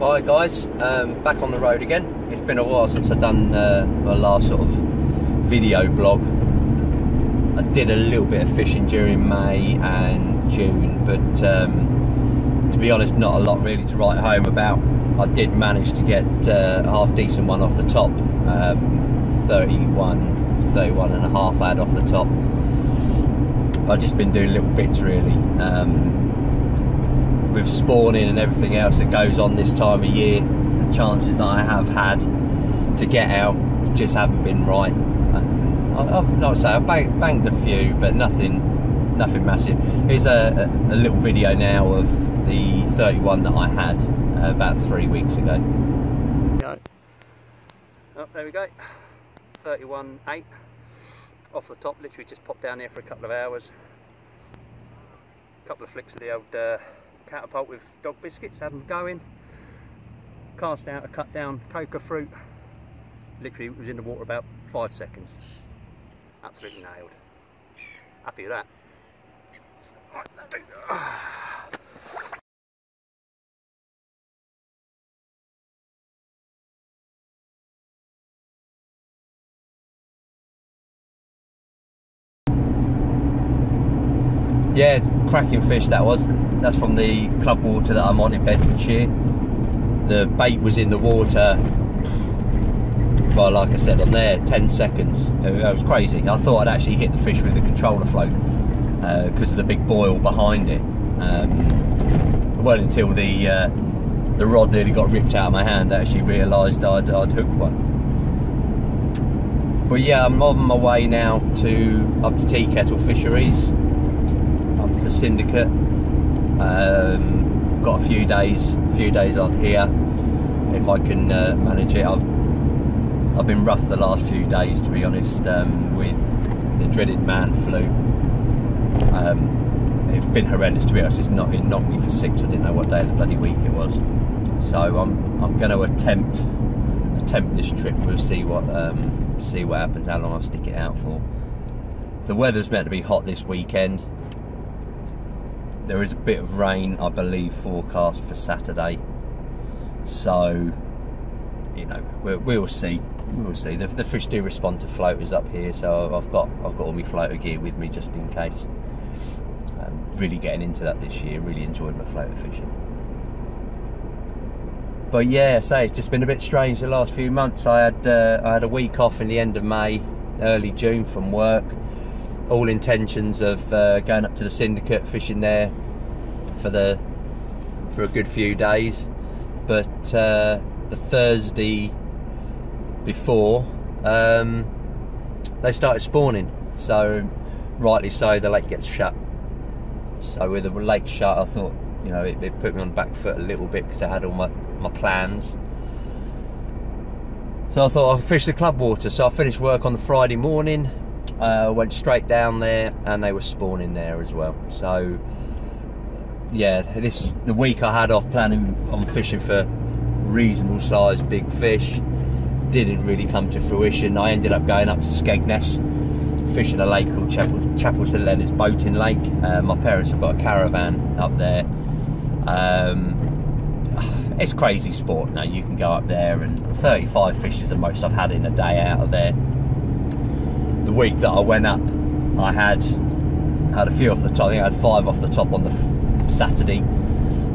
Hi guys, back on the road again. It's been a while since I've done my last sort of video blog. I did a little bit of fishing during May and June, but to be honest, not a lot really to write home about. I did manage to get a half decent one off the top, 31 and a half I had off the top. I've just been doing little bits really. With spawning and everything else that goes on this time of year, the chances that I have had to get out just haven't been right. I've banged a few, but nothing massive. Here's a little video now of the 31 that I had about 3 weeks ago. Oh, there we go, 31.8 off the top. Literally just popped down here for a couple of hours. A couple of flicks of the old catapult with dog biscuits, had them going. Cast out a cut down coca fruit. Literally it was in the water about 5 seconds. Absolutely nailed. Happy with that. Yeah, cracking fish that was. That's from the club water that I'm on in Bedfordshire. The bait was in the water, well, like I said, on there, 10 seconds. It was crazy. I thought I'd actually hit the fish with the controller float because of the big boil behind it. It wasn't until the rod nearly got ripped out of my hand that I actually realised I'd hooked one. But yeah, I'm on my way now up to Teakettle Fisheries, up to the syndicate. Got a few days on here if I can manage it. I've been rough the last few days, to be honest, with the dreaded man flu. It's been horrendous, to be honest. It knocked me for 6. I didn't know what day of the bloody week it was. So I'm going to attempt this trip. We'll see what happens, how long I'll stick it out for. The weather's meant to be hot this weekend. There is a bit of rain, I believe, forecast for Saturday. So, you know, we'll see. We'll see. The fish do respond to floaters up here, so I've got all my floater gear with me just in case. Really getting into that this year. Really enjoyed my floater fishing. But yeah, it's just been a bit strange the last few months. I had a week off in the end of May, early June from work. All intentions of going up to the syndicate, fishing there for a good few days, but the Thursday before they started spawning, so rightly so, the lake gets shut. So with the lake shut, I thought, you know, it put me on the back foot a little bit because I had all my plans. So I thought I'll fish the club water. So I finished work on the Friday morning. Went straight down there and they were spawning there as well. So yeah, the week I had off planning on fishing for reasonable sized big fish didn't really come to fruition. I ended up going up to Skegness, fishing a lake called Chapel St Leonard's Boating Lake. My parents have got a caravan up there. It's crazy sport. Now you can go up there, and 35 fish is the most I've had in a day out of there. The week that I went up, I had a few off the top. I think I had 5 off the top on the Saturday.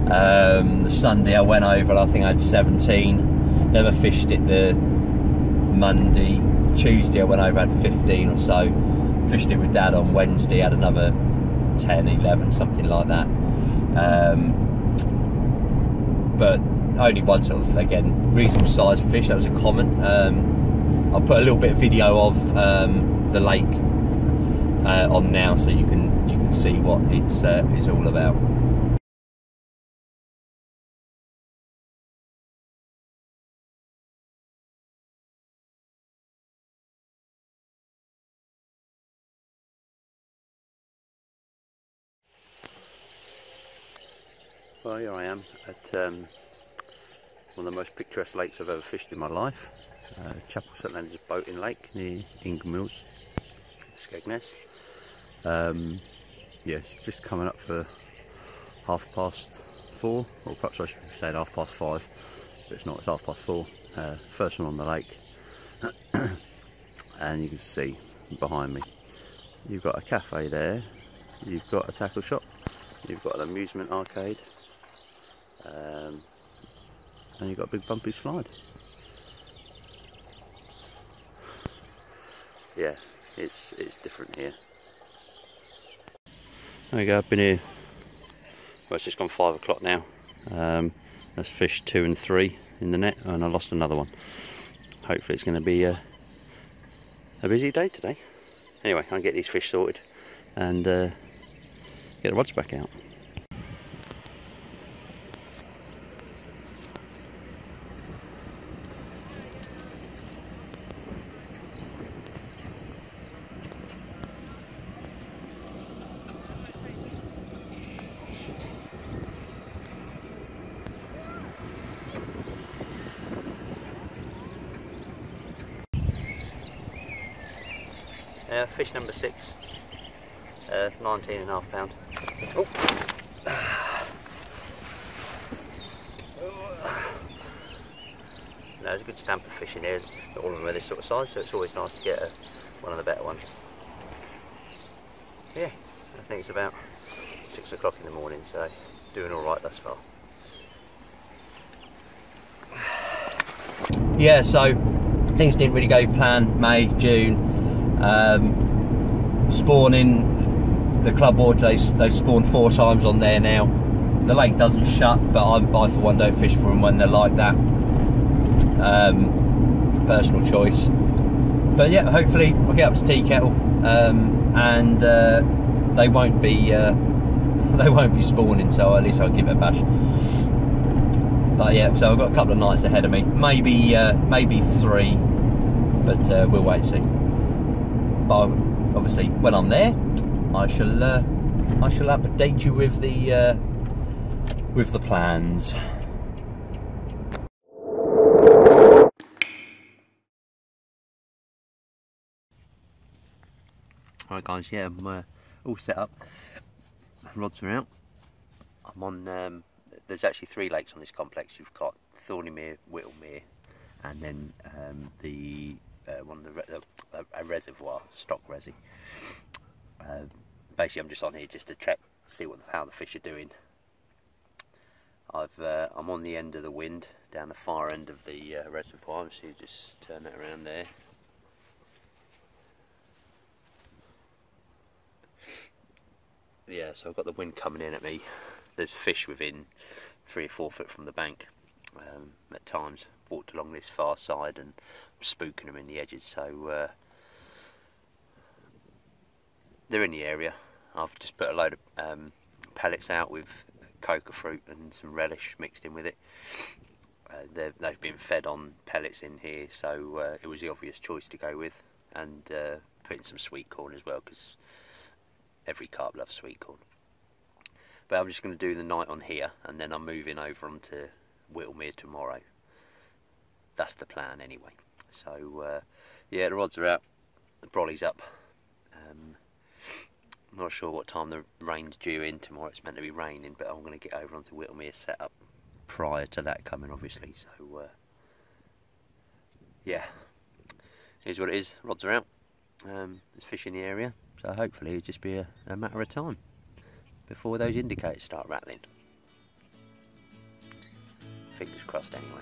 The Sunday I went over and I think I had 17. Never fished it the Monday. Tuesday I went over, had 15 or so. Fished it with Dad on Wednesday, had another 10, 11, something like that. But only one sort of, again, reasonable sized fish. That was a common. I'll put a little bit of video of the lake on now, so you can see what it's all about. Well, here I am at one of the most picturesque lakes I've ever fished in my life. Chapel St Leonard's Boating Lake near Ingham Mills, Skegness. Yes, just coming up for 5:30 4, or perhaps I should have said 5:30, but it's not, it's 4:30. First one on the lake. And you can see behind me, you've got a cafe there, you've got a tackle shop, you've got an amusement arcade, and you've got a big bumpy slide. Yeah, it's different here. There we go, I've been here, well, it's just gone 5 o'clock now. That's fish 2 and 3 in the net, and I lost another one. Hopefully it's going to be a busy day today. Anyway, I'll get these fish sorted and get the rods back out. Fish number 6, 19.5 pound. Oh. No, there's a good stamp of fish in here. Not all of them are this sort of size, so it's always nice to get one of the better ones. Yeah, I think it's about 6 o'clock in the morning, so doing all right thus far. Yeah, so things didn't really go plan. May, June. Spawning, the club board, they've spawned 4 times on there now. The lake doesn't shut, but I for one don't fish for them when they're like that. Personal choice. But yeah, hopefully I'll get up to Teakettle, and they won't be spawning, so at least I'll give it a bash. But yeah, so I've got a couple of nights ahead of me, maybe 3, but we'll wait and see. But obviously, when I'm there, I shall update you with the plans. Alright guys, yeah, I'm all set up. Rods are out. I'm on. There's actually 3 lakes on this complex. You've got Thornymere, Whittlemere, and then a reservoir, stock resi. Basically, I'm just on here just to check, see how the fish are doing. I'm on the end of the wind, down the far end of the reservoir, so you just turn it around there. Yeah, so I've got the wind coming in at me. There's fish within 3 or 4 foot from the bank. At times, walked along this far side and I'm spooking them in the edges, so they're in the area. I've just put a load of pellets out with coca fruit and some relish mixed in with it. They've been fed on pellets in here, so it was the obvious choice to go with, and putting some sweet corn as well, because every carp loves sweet corn. But I'm just going to do the night on here, and then I'm moving over onto Whittlemere tomorrow. That's the plan anyway. So yeah, the rods are out, the brolly's up. I'm not sure what time the rain's due in tomorrow. It's meant to be raining, but I'm going to get over onto Whittlemere set up prior to that coming, obviously. So yeah, here's what it is. Rods are out. There's fish in the area, so hopefully it'll just be a matter of time before those indicators start rattling. Fingers crossed anyway.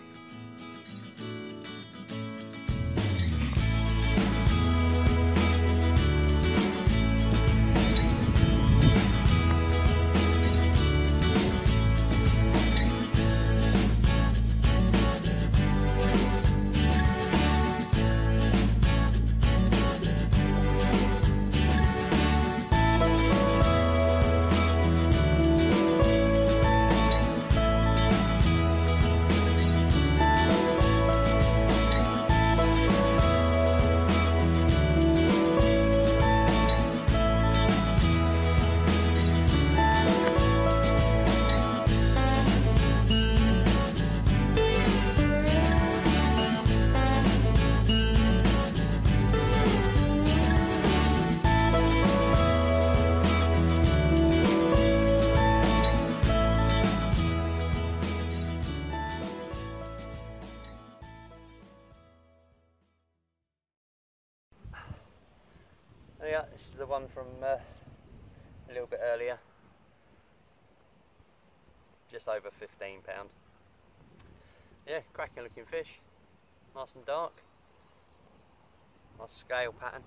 This is the one from a little bit earlier, just over £15. Yeah, cracking looking fish, nice and dark, nice scale pattern.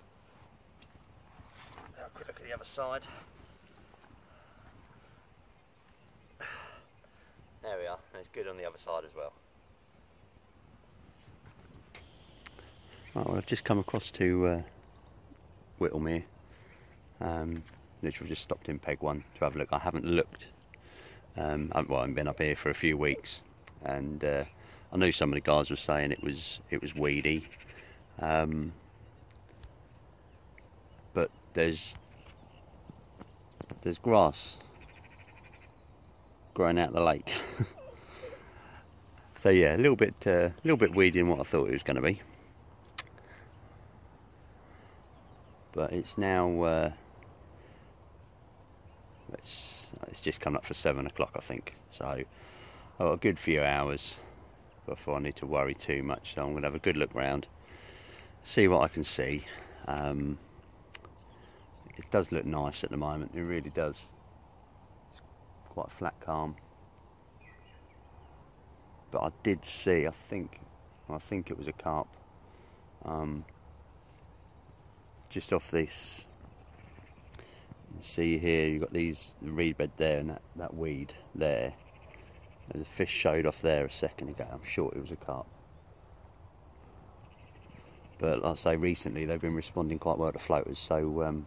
Have a quick look at the other side. There we are, and it's good on the other side as well. Right, well, I've just come across to Whittlemere. Literally just stopped in Peg 1 to have a look. I haven't looked. Well, I haven't been up here for a few weeks, and I know some of the guys were saying it was weedy, but there's grass growing out of the lake. So yeah, a little bit weedy than what I thought it was going to be. But it's now it's just coming up for 7 o'clock, I think. So I've got a good few hours before I need to worry too much. So I'm going to have a good look round, see what I can see. It does look nice at the moment. It really does. It's quite a flat calm. But I did see, I think it was a carp. Just off this, see here, you've got the reed bed there and that weed there. There's a fish showed off there a second ago. I'm sure it was a carp. But like I say, recently they've been responding quite well to floaters, so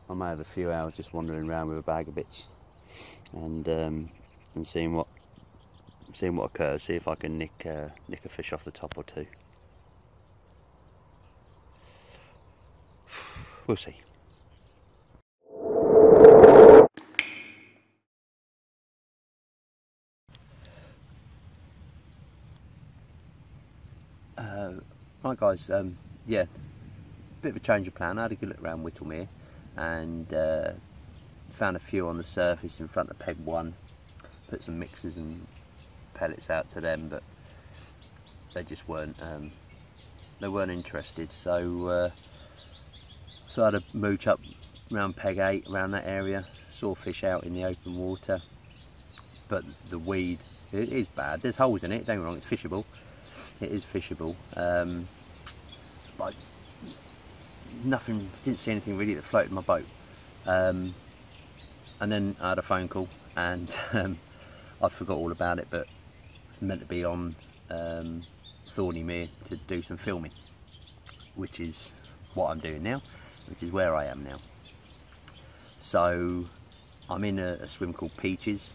I may have a few hours just wandering around with a bag of bits and seeing what occurs. See if I can nick a fish off the top or two. We'll see. Right guys, yeah, bit of a change of plan. I had a good look around Whittlemere and found a few on the surface in front of Peg 1. Put some mixers and pellets out to them, but they just weren't interested. So I had a mooch up around Peg 8, around that area. Saw fish out in the open water, but the weed, it is bad. There's holes in it, don't get me wrong, it's fishable. It is fishable, but didn't see anything really that floated my boat. And then I had a phone call and I forgot all about it, but meant to be on Thorny Mere to do some filming, which is what I'm doing now, which is where I am now. So I'm in a swim called Peaches.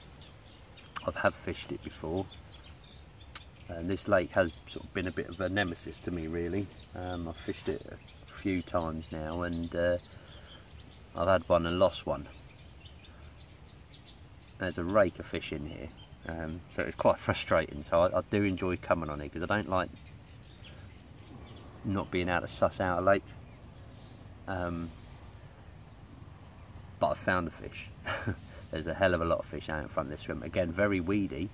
I've fished it before, and this lake has sort of been a bit of a nemesis to me, really. I've fished it a few times now, and I've had one and lost one. There's a rake of fish in here, so it's quite frustrating. So I do enjoy coming on it because I don't like not being able to suss out a lake. But I found the fish. There's a hell of a lot of fish out in front of this swim. Again, very weedy.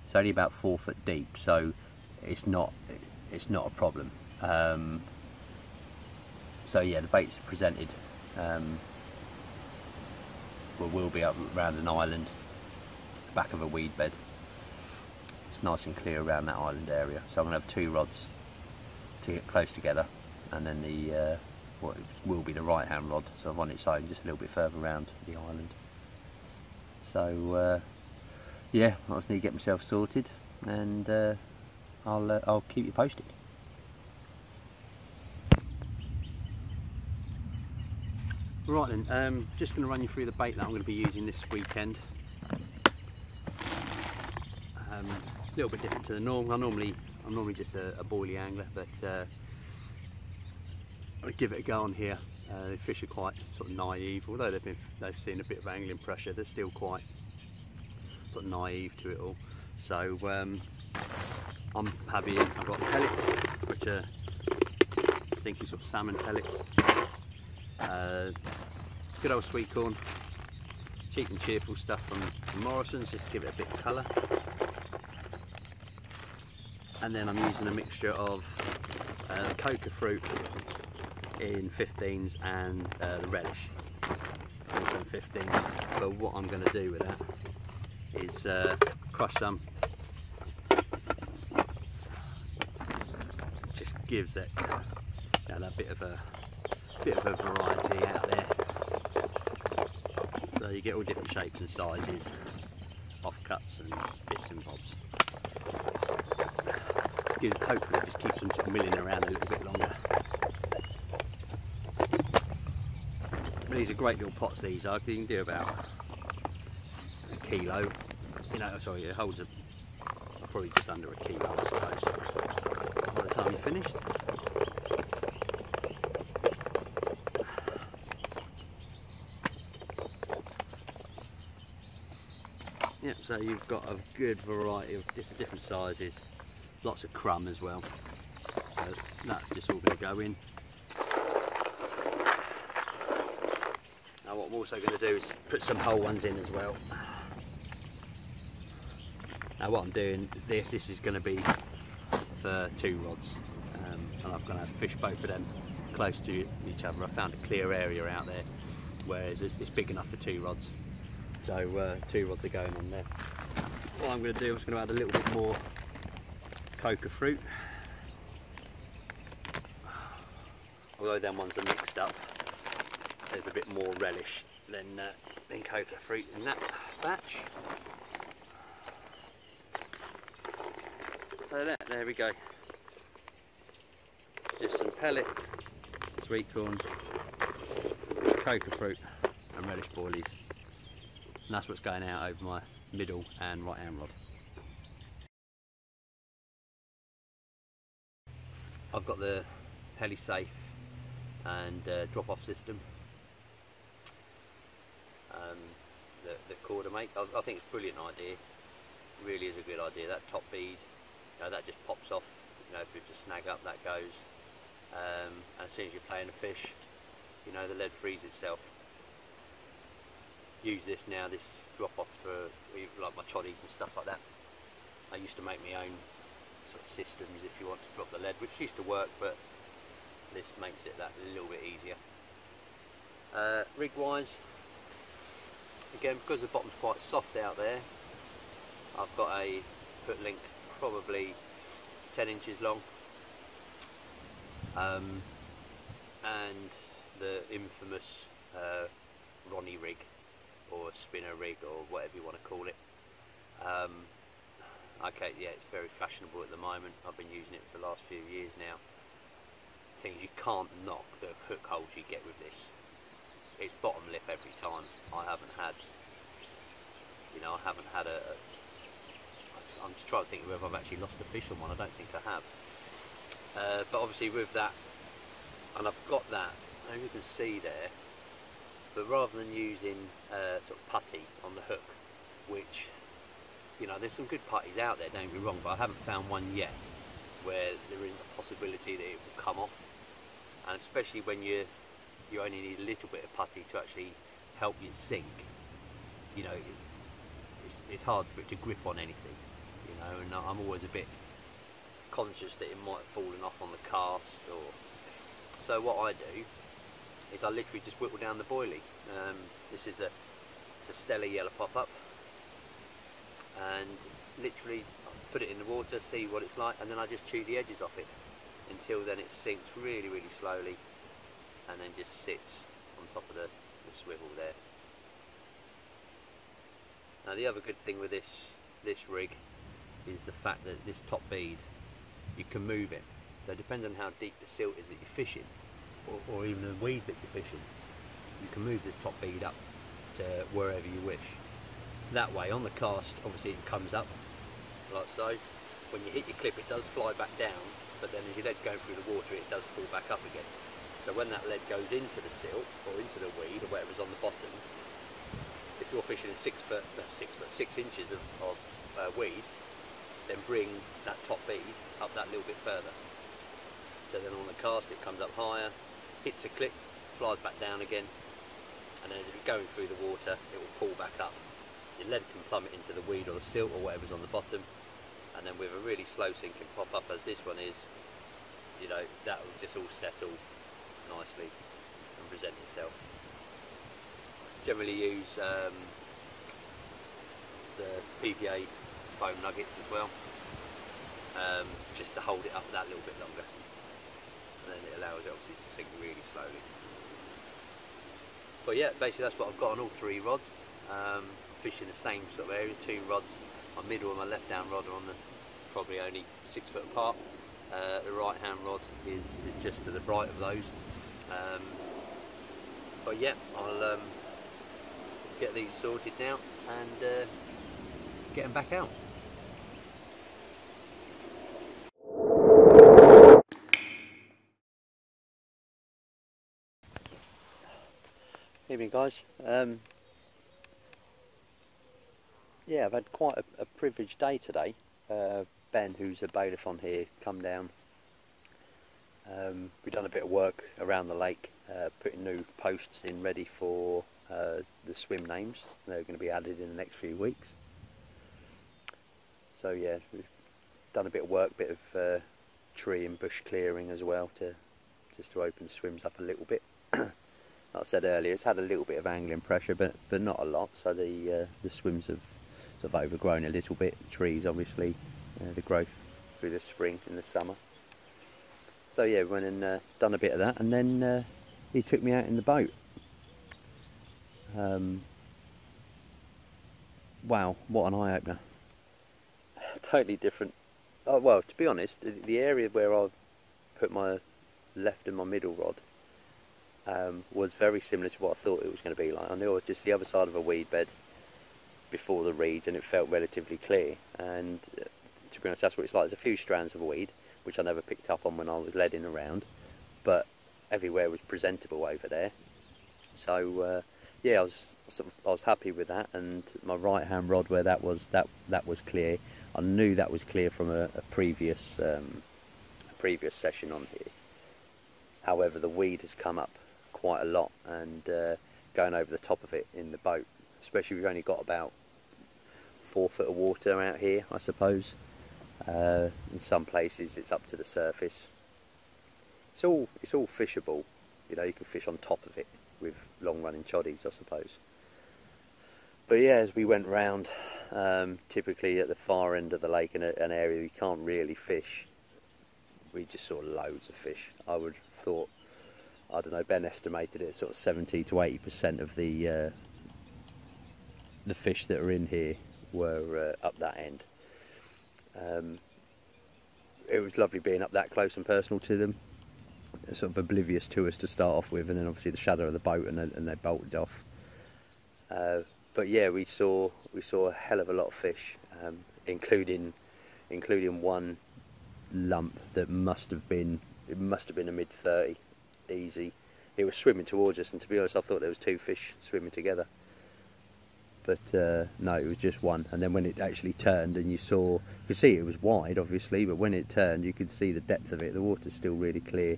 It's only about 4 foot deep, so it's not a problem. So yeah, the bait's presented. We'll be up around an island, back of a weed bed. It's nice and clear around that island area. So I'm gonna have 2 rods to get close together, and then the what will be the right hand rod, so I'm on its own, just a little bit further around the island. So yeah, I just need to get myself sorted, and I'll keep you posted. Right then, just going to run you through the bait that I'm going to be using this weekend. A little bit different to the norm. I'm normally just a boilie angler, but I'll give it a go on here. The fish are quite sort of naive, although they've seen a bit of angling pressure. They're still quite sort of naive to it all. So I'm having, I've got pellets, which are stinky sort of salmon pellets. Good old sweet corn, cheap and cheerful stuff from Morrison's, just to give it a bit of colour. And then I'm using a mixture of the coca fruit in 15s and the relish also in 15s. But what I'm going to do with that is crush some. Just gives it, you know, that bit of a variety out there. So you get all different shapes and sizes, offcuts and bits and bobs. Hopefully it just keeps them sort of milling around a little bit longer. But these are great little pots, these are. You can do about a kilo. You know, sorry, it holds probably just under a kilo, I suppose, by the time you're finished. Yep, so you've got a good variety of different sizes, lots of crumb as well. So that's just all going to go in. Now what I'm also going to do is put some whole ones in as well. Now what I'm doing, this is going to be for 2 rods, and I'm going to fish both of them close to each other. I found a clear area out there where it's big enough for 2 rods. So 2 rods are going on there. What I'm going to do, I'm just going to add a little bit more coca fruit. Although them ones are mixed up, there's a bit more relish than coca fruit in that batch. So there we go. Just some pellet, sweet corn, coca fruit and relish boilies. And that's what's going out over my middle and right hand rod. I've got the heli safe and drop off system. The cord I make, I think it's a brilliant idea. It really is a good idea. That top bead, you know, that just pops off. You know, if you just snag up, that goes. And as soon as you're playing a fish, you know, the lead frees itself. Use this now, this drop off for like my toddies and stuff like that. I used to make my own sort of systems if you want to drop the lead, which used to work, but this makes it that little bit easier. Rig wise, again, because the bottom's quite soft out there, I've got a hook link probably 10 inches long, and the infamous Ronnie rig, or spinner rig, or whatever you want to call it. Okay, yeah, it's very fashionable at the moment. I've been using it for the last few years now. The thing is, you can't knock the hook holes you get with this. It's bottom lip every time. I haven't had I'm just trying to think whether I've actually lost a fish on one. I don't think I have. But obviously with that, and I've got that, as you can see there, but rather than using sort of putty on the hook, which, you know, there's some good putties out there, don't get me wrong, but I haven't found one yet where there isn't a possibility that it will come off. And especially when you only need a little bit of putty to actually help you sink, you know, it's hard for it to grip on anything, you know, and I'm always a bit conscious that it might have fallen off on the cast. Or so what I do is I literally just whittle down the boilie. This is it's a Stella yellow pop-up, and literally put it in the water, see what it's like, and then I just chew the edges off it until then it sinks really, really slowly, and then just sits on top of the swivel there. Now the other good thing with this rig is the fact that this top bead, you can move it. So depending on how deep the silt is that you're fishing, or even the weed that you're fishing, you can move this top bead up to wherever you wish. That way on the cast, obviously it comes up like so. When you hit your clip, it does fly back down, but then as your lead's going through the water, it does pull back up again. So when that lead goes into the silt or into the weed or whatever's on the bottom, if you're fishing in 6 inches of weed, then bring that top bead up that little bit further. So then on the cast it comes up higher, hits a clip, flies back down again, and then as it's going through the water, it will pull back up. Your lead can plummet into the weed or the silt or whatever's on the bottom, and then with a really slow sinking pop-up as this one is, you know, that will just all settle nicely and present itself. Generally use the PPA foam nuggets as well, just to hold it up that little bit longer, and then it allows it obviously to sink really slowly. But yeah, basically that's what I've got on all 3 rods. Fishing the same sort of area, 2 rods. My middle and my left hand rod are on the probably only 6 foot apart. The right hand rod is just to the right of those. But yeah, I'll get these sorted now and get them back out. Evening guys. Yeah, I've had quite a privileged day today. Ben, who's a bailiff on here, come down. We've done a bit of work around the lake, putting new posts in ready for the swim names. They're going to be added in the next few weeks. So yeah, we've done a bit of work, bit of tree and bush clearing as well, just to open the swims up a little bit. Like I said earlier, it's had a little bit of angling pressure, but not a lot. So the swims have sort of overgrown a little bit. The trees, obviously, the growth through the spring and the summer. So yeah, went and done a bit of that, and then he took me out in the boat. Wow, what an eye opener! Totally different. Oh well, to be honest, the area where I put my left and my middle rod was very similar to what I thought it was going to be like. I knew it was just the other side of a weed bed before the reeds, and it felt relatively clear. And to be honest, that's what it's like. There's a few strands of weed, which I never picked up on when I was leading around, but everywhere was presentable over there. So yeah, I was happy with that. And my right hand rod, where that was clear. I knew that was clear from a previous session on here. However, the weed has come up quite a lot, and going over the top of it in the boat, especially we've only got about 4 foot of water out here, I suppose. In some places it's up to the surface. It's all fishable, you know. You can fish on top of it with long running choddies, I suppose. But yeah, as we went round, typically at the far end of the lake, in an area you can't really fish, we just saw loads of fish. I would have thought, I don't know, Ben estimated it sort of 70 to 80% of the fish that are in here were up that end. It was lovely being up that close and personal to them. They're sort of oblivious to us to start off with, and then obviously the shadow of the boat, and they bolted off. But yeah, we saw a hell of a lot of fish, including one lump that must have been a mid-30, easy. It was swimming towards us, and to be honest, I thought there was 2 fish swimming together. But no, it was just one. And then when it actually turned, and you could see it was wide, obviously, but when it turned, you could see the depth of it. The water's still really clear,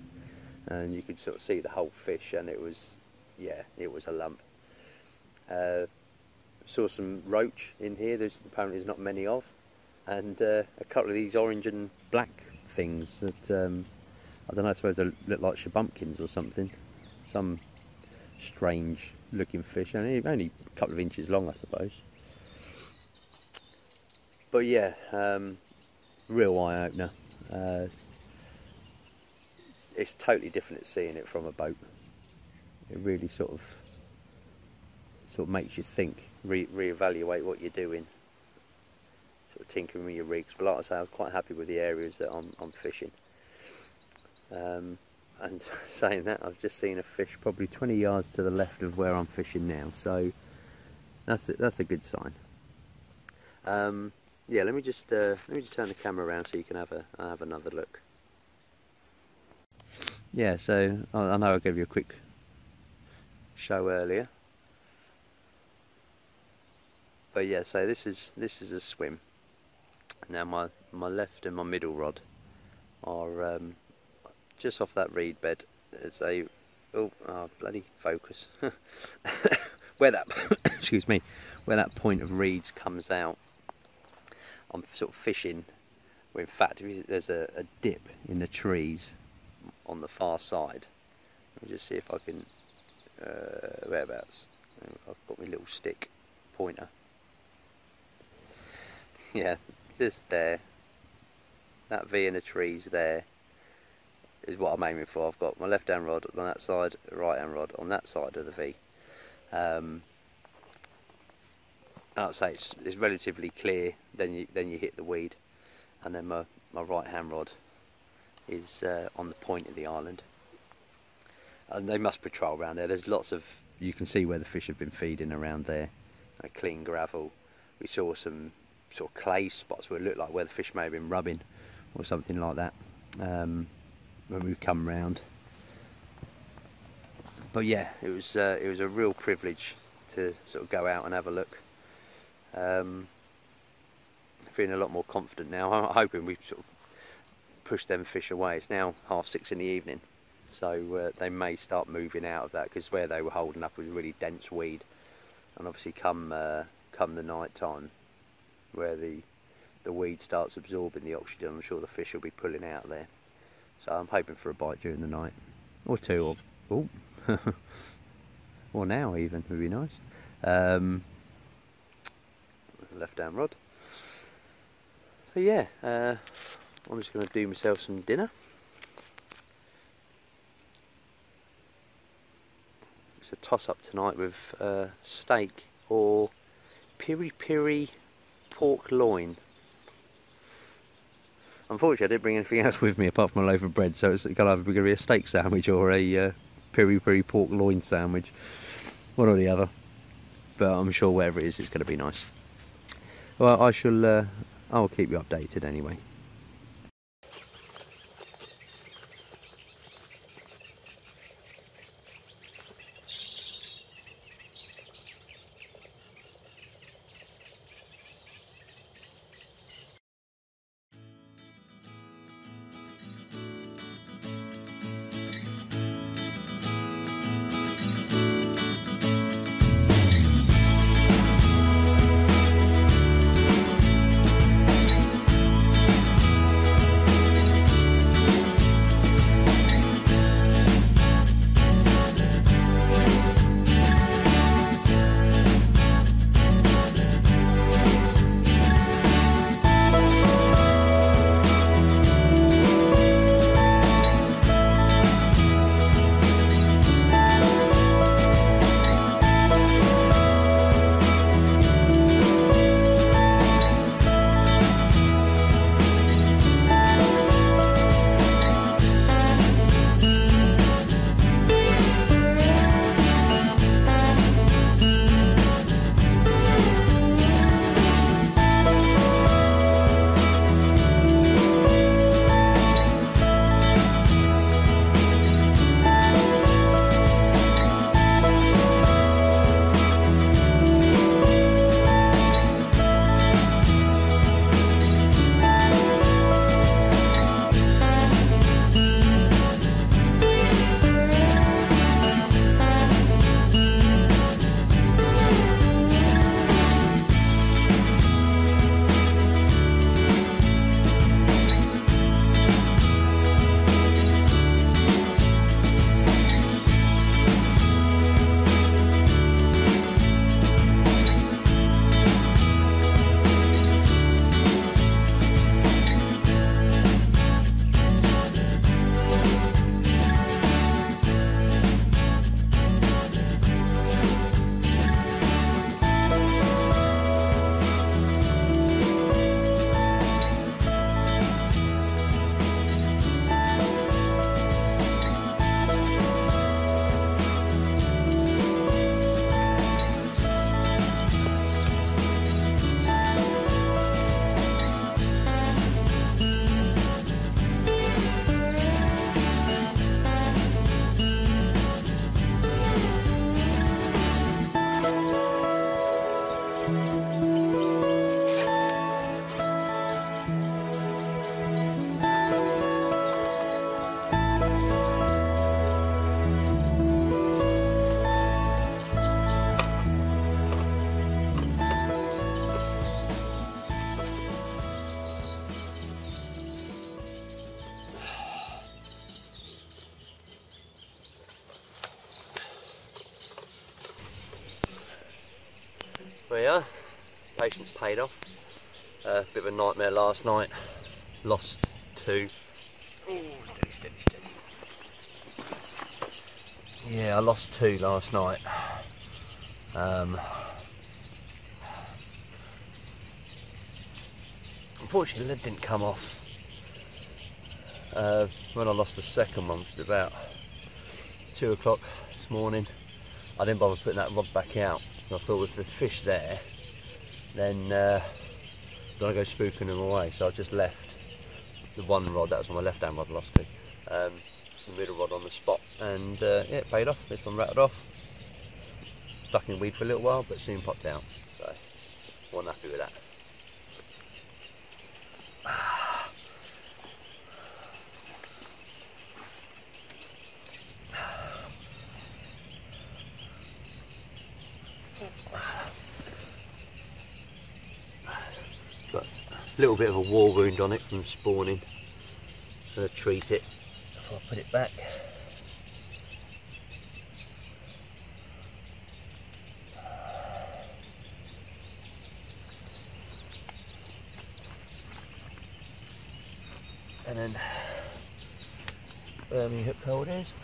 and you could sort of see the whole fish, and it was, yeah, it was a lump. Saw some roach in here. Apparently there's not many of, and a couple of these orange and black things that I don't know, I suppose they look like shabumpkins or something. Some strange looking fish, only a couple of inches long, I suppose. But yeah, real eye opener. It's totally different at seeing it from a boat. It really sort of makes you think, reevaluate what you're doing, sort of tinkering with your rigs. But like I say, I was quite happy with the areas that I'm fishing. And saying that, I've just seen a fish probably 20 yards to the left of where I'm fishing now, so that's a good sign. Yeah, let me just turn the camera around so you can have another look. Yeah, so I know I gave you a quick show earlier, but yeah, so this is a swim. Now my left and my middle rod are just off that reed bed. There's a bloody focus where that excuse me, where that point of reeds comes out. I'm sort of fishing where in fact there's a dip in the trees on the far side. Let me just see if I can, whereabouts. I've got my little stick pointer. Yeah, just there. That V in the trees there is what I'm aiming for. I've got my left hand rod on that side, right hand rod on that side of the V. I'd say it's relatively clear. Then you hit the weed, and then my right hand rod is on the point of the island. And they must patrol around there. There's lots of, you can see where the fish have been feeding around there. Clean gravel. We saw some sort of clay spots where it looked like where the fish may have been rubbing or something like that when we come round. But yeah, it was a real privilege to sort of go out and have a look. Feeling a lot more confident now. I'm hoping we've sort of pushed them fish away. It's now 6:30 in the evening, so they may start moving out of that, because where they were holding up was really dense weed, and obviously come the night time, where the weed starts absorbing the oxygen, I'm sure the fish will be pulling out there. So I'm hoping for a bite during the night, or two, or or now even would be nice. With the left hand rod. So yeah, I'm just going to do myself some dinner. It's a toss up tonight with steak or piri piri pork loin. Unfortunately I didn't bring anything else with me apart from a loaf of bread, so it's going to either be a steak sandwich or a piri piri pork loin sandwich, one or the other, but I'm sure whatever it is, it's going to be nice. Well, I'll keep you updated anyway. There we are. Patience paid off. Bit of a nightmare last night. Lost 2. Oh, steady, steady, steady. Yeah, I lost 2 last night. Unfortunately, the lead didn't come off. When I lost the second one, which was about 2 o'clock this morning, I didn't bother putting that rod back out. I thought if there's fish there, then I go spooking them away. So I just left the one rod, that was on my left hand rod, I lost 2. The middle rod on the spot, and yeah, it paid off. This one rattled off. Stuck in weed for a little while, but soon popped out. So, wasn't happy with that. Got a little bit of a war wound on it from spawning. I'm going to treat it before I put it back. And then where my hook hold is.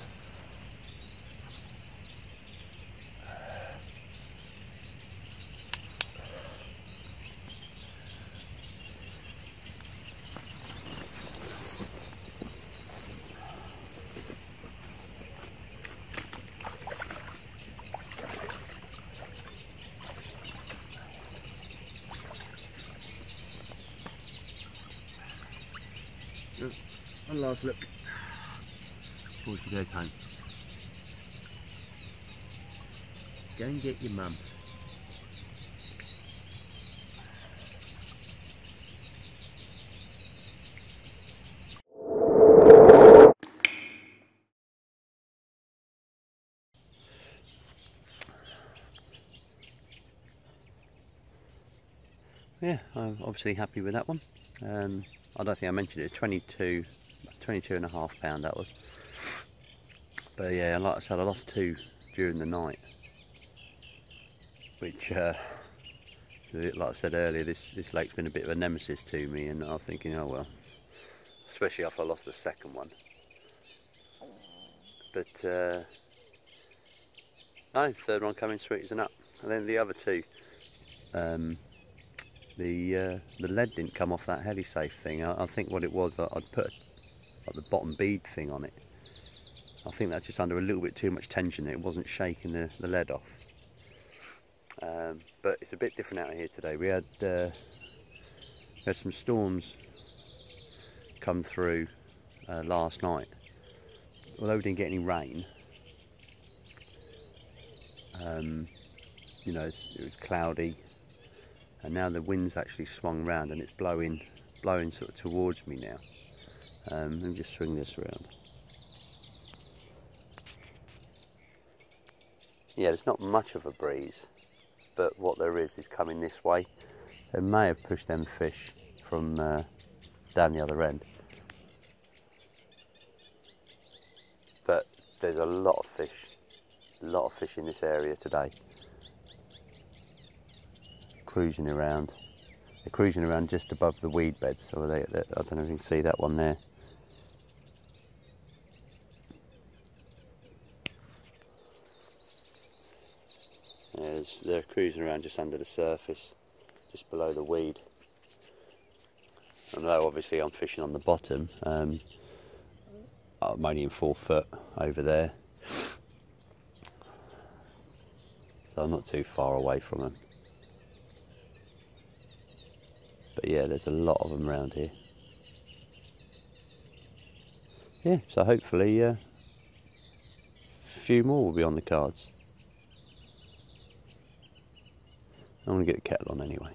One last look before you go home. Go and get your mum. Yeah, I'm obviously happy with that one. I don't think I mentioned it, it's 22 and a half pound that was. But yeah, like I said, I lost 2 during the night, which like I said earlier, this lake's been a bit of a nemesis to me, and I was thinking, oh well, especially after I lost the second one. But no, third one coming sweet as a nut. And then the other 2, the lead didn't come off that heli-safe thing. I think what it was, I'd put like the bottom bead thing on it. I think that's just under a little bit too much tension. It wasn't shaking the lead off. But it's a bit different out here today. We had some storms come through last night. Although we didn't get any rain, you know, it was cloudy, and now the wind's actually swung round and it's blowing sort of towards me now. Let me just swing this around. Yeah, there's not much of a breeze, but what there is coming this way. It may have pushed them fish from down the other end. But there's a lot of fish in this area today. Cruising around. They're cruising around just above the weed beds. So I don't know if you can see that one there. They're cruising around just under the surface, just below the weed. And though obviously I'm fishing on the bottom, I'm only in 4 foot over there, so I'm not too far away from them. But yeah, there's a lot of them around here. Yeah, so hopefully a few more will be on the cards. I'm going to get the kettle on anyway.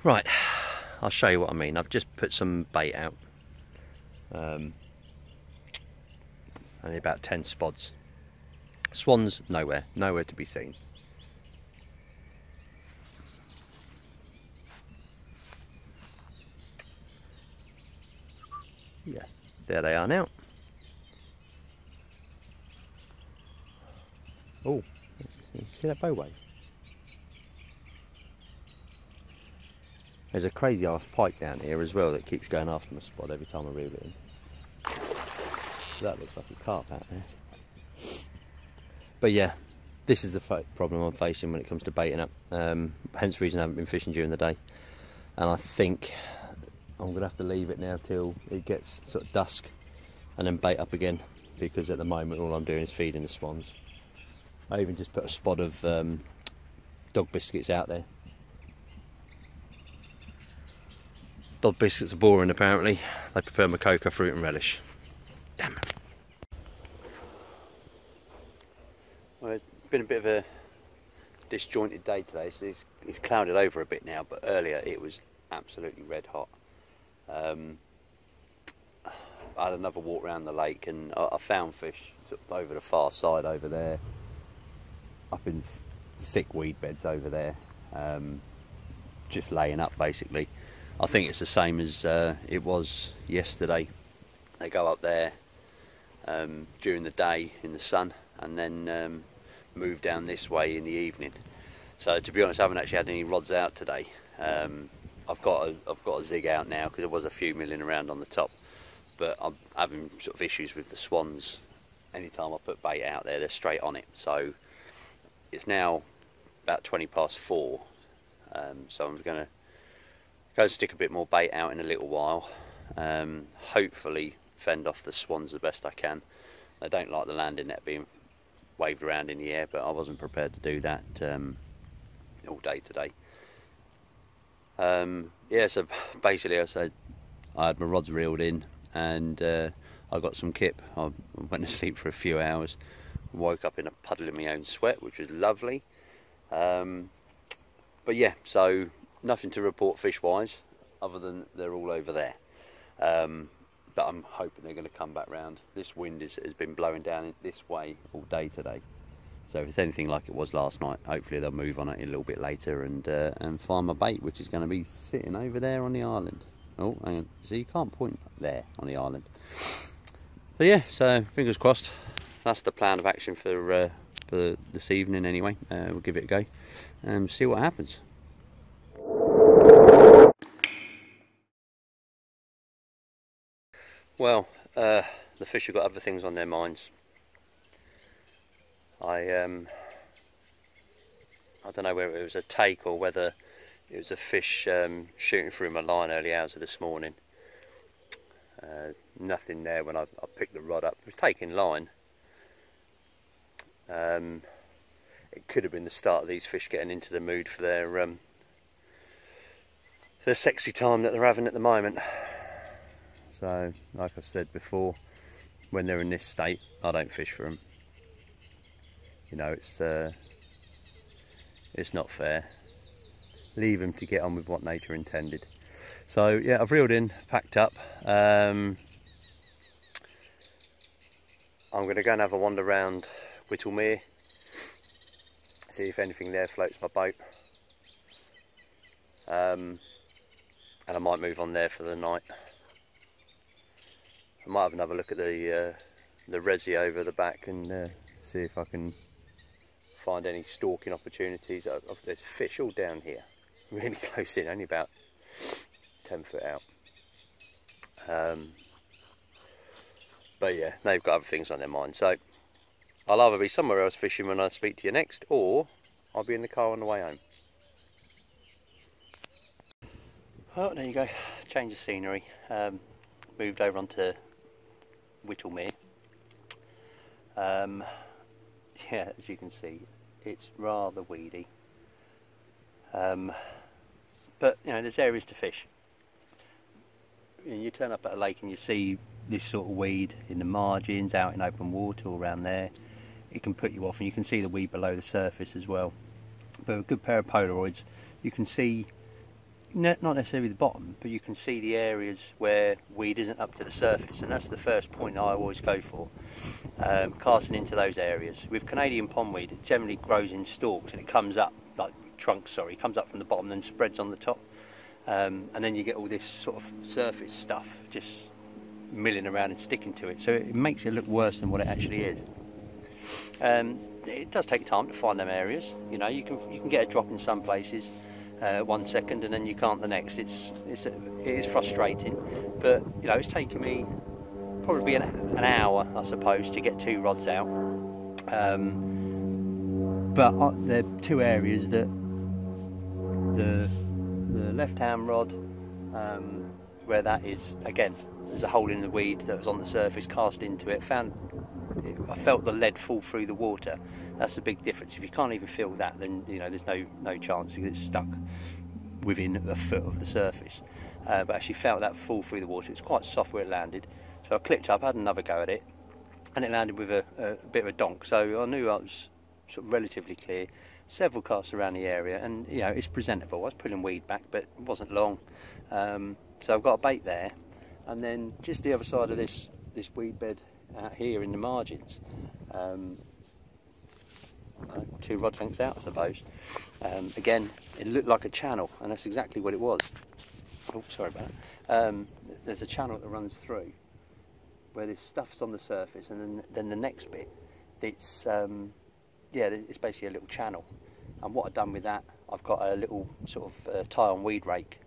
Right, I'll show you what I mean. I've just put some bait out, and only about 10 spods. Swans, nowhere to be seen. Yeah, there they are now. Oh, see that bow wave? There's a crazy ass pike down here as well that keeps going after my spot every time I reel it in. That looks like a carp out there. But yeah, this is the problem I'm facing when it comes to baiting up. Hence the reason I haven't been fishing during the day. And I think I'm going to have to leave it now till it gets sort of dusk and then bait up again, because at the moment all I'm doing is feeding the swans. I even just put a spot of dog biscuits out there. Dog biscuits are boring apparently. They prefer Macoca fruit and relish. Damn it. Well, it's been a bit of a disjointed day today, so it's clouded over a bit now, but earlier it was absolutely red hot. I had another walk around the lake and I found fish sort of over the far side over there, up in thick weed beds over there, just laying up basically. I think it's the same as it was yesterday. They go up there during the day in the sun and then move down this way in the evening. So to be honest, I haven't actually had any rods out today. I've got a zig out now because there was a few milling around on the top, but I'm having sort of issues with the swans. Anytime I put bait out there, they're straight on it. So it's now about 4:20, so I'm going to go and stick a bit more bait out in a little while. Hopefully fend off the swans the best I can. I don't like the landing net being waved around in the air, but I wasn't prepared to do that all day today. Yeah, so basically I said I had my rods reeled in and I got some kip. I went to sleep for a few hours, woke up in a puddle of my own sweat, which was lovely. But yeah, so nothing to report fish wise other than they're all over there. But I'm hoping they're going to come back round. This wind has been blowing down this way all day today, so if it's anything like it was last night, hopefully they'll move on it a little bit later and find my bait, which is going to be sitting over there on the island. Oh, hang on, so you can't point there on the island. So yeah, so fingers crossed. That's the plan of action for this evening anyway. We'll give it a go and see what happens. Well, the fish have got other things on their minds. I don't know whether it was a take or whether it was a fish shooting through my line early hours of this morning. Nothing there when I picked the rod up. It was taking line. It could have been the start of these fish getting into the mood for their sexy time that they're having at the moment. So, like I said before, when they're in this state, I don't fish for them. You know, it's not fair. Leave them to get on with what nature intended. So yeah, I've reeled in, packed up. I'm going to go and have a wander around Whittlemere, see if anything there floats my boat. And I might move on there for the night. I might have another look at the resi over the back and see if I can find any stalking opportunities. There's fish all down here, really close in, only about 10 foot out. But yeah, they've got other things on their mind. So I'll either be somewhere else fishing when I speak to you next, or I'll be in the car on the way home. Well, there you go. Change of scenery. Moved over onto Whittlemere. Yeah, as you can see, it's rather weedy. But you know, there's areas to fish. You turn up at a lake and you see this sort of weed in the margins, out in open water, all around there. It can put you off, and you can see the weed below the surface as well. But with a good pair of Polaroids, you can see not necessarily the bottom, but you can see the areas where weed isn't up to the surface, and that's the first point I always go for, casting into those areas. With Canadian pondweed, it generally grows in stalks and it comes up, like trunks, sorry, comes up from the bottom and then spreads on the top, and then you get all this sort of surface stuff just milling around and sticking to it, so it makes it look worse than what it actually is. It does take time to find them areas. You know, you can get a drop in some places 1 second and then you can't the next. It is frustrating, but you know, it's taken me probably an hour, I suppose, to get 2 rods out. But there are 2 areas that the left-hand rod, where that is, again, there's a hole in the weed that was on the surface, cast into it, I felt the lead fall through the water. That's the big difference. If you can't even feel that, then you know there's no chance you get stuck within a foot of the surface. But actually felt that fall through the water. It's quite soft where it landed. So I clipped up, had another go at it, and it landed with a bit of a donk. So I knew I was sort of relatively clear. Several casts around the area, and you know it's presentable. I was pulling weed back, but it wasn't long. So I've got a bait there, and then just the other side of this weed bed out here in the margins, 2 rod lengths out, I suppose. Again, it looked like a channel, and that's exactly what it was. Oh, sorry about that. There's a channel that runs through where this stuff's on the surface, and then the next bit, it's yeah, it's basically a little channel. And what I've done with that, I've got a little sort of tie-on weed rake,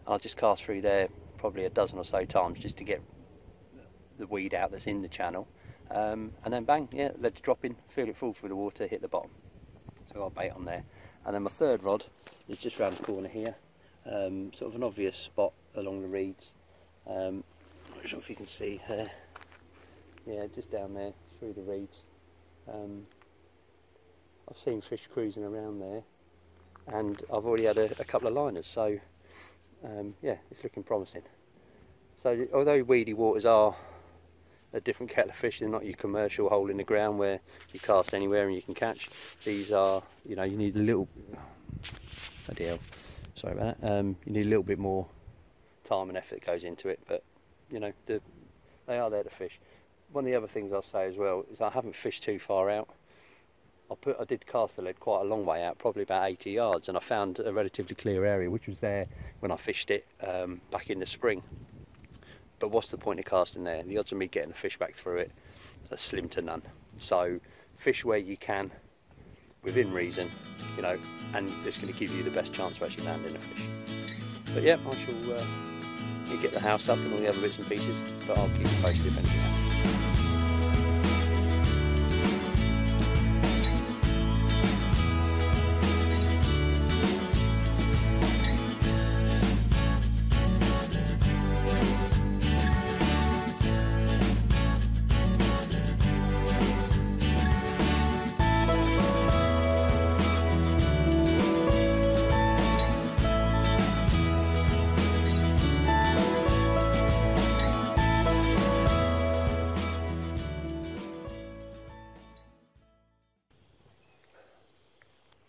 and I'll just cast through there probably a dozen or so times just to get the weed out that's in the channel, and then bang, yeah, lead's dropping, feel it fall through the water, hit the bottom. So I've got a bait on there. And then my 3rd rod is just round the corner here, sort of an obvious spot along the reeds. Not sure if you can see there. Yeah, just down there through the reeds. I've seen fish cruising around there, and I've already had a couple of liners, so yeah, it's looking promising. So although weedy waters are a different kettle of fish, they're not your commercial hole in the ground where you cast anywhere and you can catch. These are, you know, you need a little, sorry about that, you need a little bit more time and effort that goes into it, but you know, they are there to fish. One of the other things I'll say as well is I haven't fished too far out. I did cast the lead quite a long way out, probably about 80 yards, and I found a relatively clear area which was there when I fished it back in the spring. But what's the point of casting there? The odds of me getting the fish back through it are slim to none. So fish where you can, within reason, you know, and it's going to give you the best chance of actually landing a fish. But yeah, I shall get the house up and all the other bits and pieces, but I'll keep you posted if anything happens.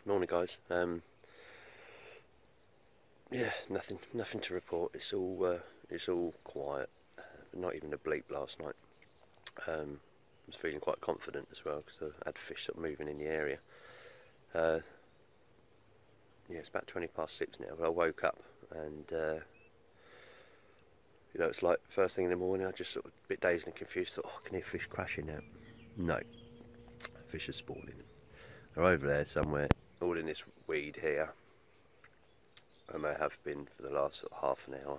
Morning guys, yeah, nothing to report. It's all quiet. Not even a bleep last night. I was feeling quite confident as well because I had fish sort of moving in the area. Yeah, it's about 20 past 6 now, but I woke up and you know, it's like first thing in the morning I just sort of a bit dazed and confused, thought, oh, I can hear fish crashing now. No, fish are spawning. They're over there somewhere, all in this weed here, and they have been for the last sort of half an hour.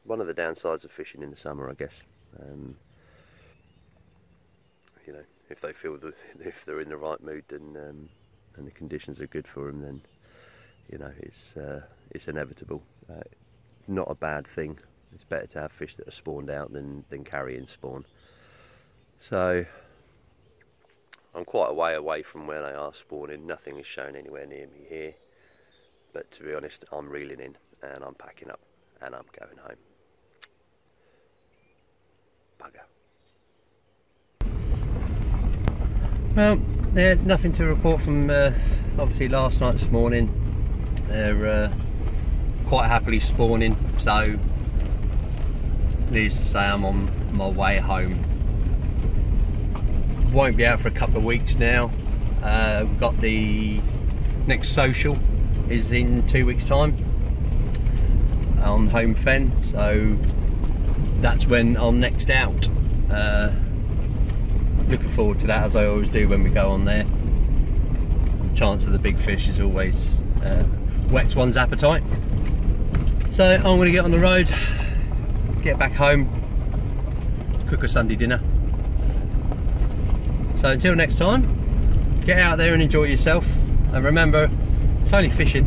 One of the downsides of fishing in the summer, I guess, you know, if they feel if they're in the right mood and the conditions are good for them, then you know it's inevitable. Not a bad thing. It's better to have fish that are spawned out than carrying spawn. So I'm quite a way away from where they are spawning. Nothing is shown anywhere near me here. But to be honest, I'm reeling in and I'm packing up and I'm going home. Bugger. Well, there's nothing to report from obviously last night, this morning. They're quite happily spawning, so needless to say I'm on my way home. Won't be out for a couple of weeks now. We've got the next social is in 2 weeks time on home fen, so that's when I'm next out. Looking forward to that, as I always do when we go on there. The chance of the big fish is always whets one's appetite. So I'm going to get on the road, get back home, cook a Sunday dinner. So until next time, get out there and enjoy yourself, and remember, it's only fishing.